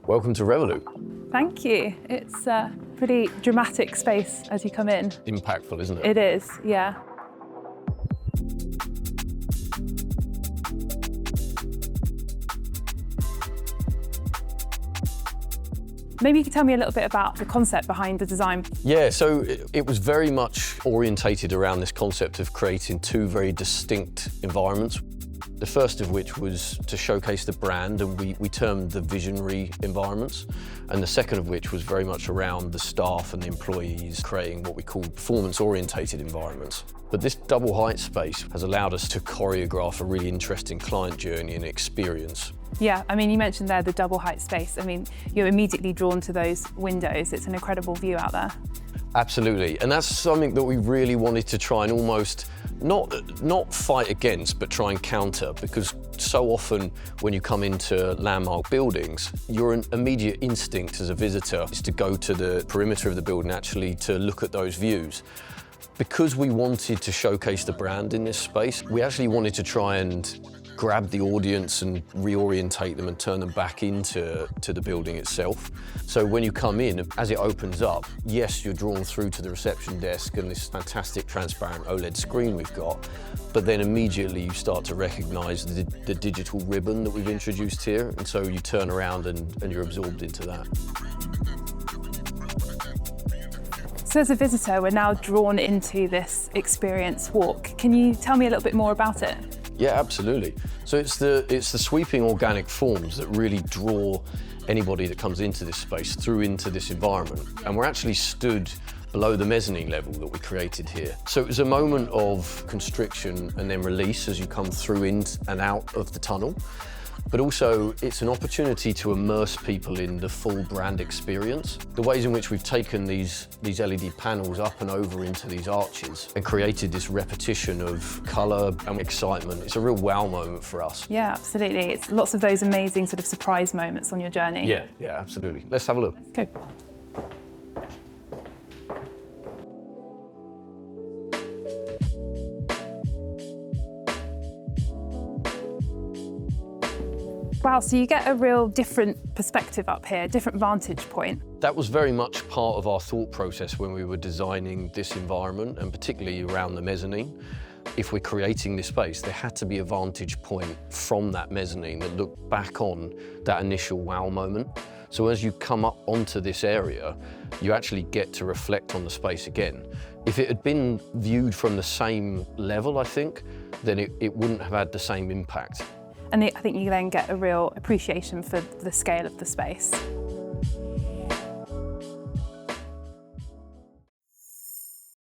Welcome to Revolut. Thank you. It's a pretty dramatic space as you come in. Impactful, isn't it? It is, yeah. Maybe you could tell me a little bit about the concept behind the design. Yeah, so it was very much orientated around this concept of creating two very distinct environments. The first of which was to showcase the brand, and we termed the visionary environments. And the second of which was very much around the staff and the employees, creating what we call performance-orientated environments. But this double height space has allowed us to choreograph a really interesting client journey and experience. Yeah, I mean, you mentioned there the double height space. I mean, you're immediately drawn to those windows. It's an incredible view out there. Absolutely, and that's something that we really wanted to try and almost not fight against, but try and counter, because so often when you come into landmark buildings, your immediate instinct as a visitor is to go to the perimeter of the building, actually to look at those views. Because we wanted to showcase the brand in this space, we actually wanted to try and grab the audience and reorientate them and turn them back into the building itself. So when you come in, as it opens up, yes, you're drawn through to the reception desk and this fantastic transparent OLED screen we've got, but then immediately you start to recognize the digital ribbon that we've introduced here, and so you turn around and you're absorbed into that. So as a visitor, we're now drawn into this experience walk. Can you tell me a little bit more about it? Yeah, absolutely. So it's the sweeping organic forms that really draw anybody that comes into this space through into this environment. And we're actually stood below the mezzanine level that we created here. So it was a moment of constriction and then release as you come through in and out of the tunnel. But also, it's an opportunity to immerse people in the full brand experience. The ways in which we've taken these LED panels up and over into these arches and created this repetition of colour and excitement. It's a real wow moment for us. Yeah, absolutely. It's lots of those amazing sort of surprise moments on your journey. Yeah, absolutely. Let's have a look. Okay. Wow, so you get a real different perspective up here, different vantage point. That was very much part of our thought process when we were designing this environment, and particularly around the mezzanine. If we're creating this space, there had to be a vantage point from that mezzanine that looked back on that initial wow moment. So as you come up onto this area, you actually get to reflect on the space again. If it had been viewed from the same level, I think, then it wouldn't have had the same impact. And I think you then get a real appreciation for the scale of the space.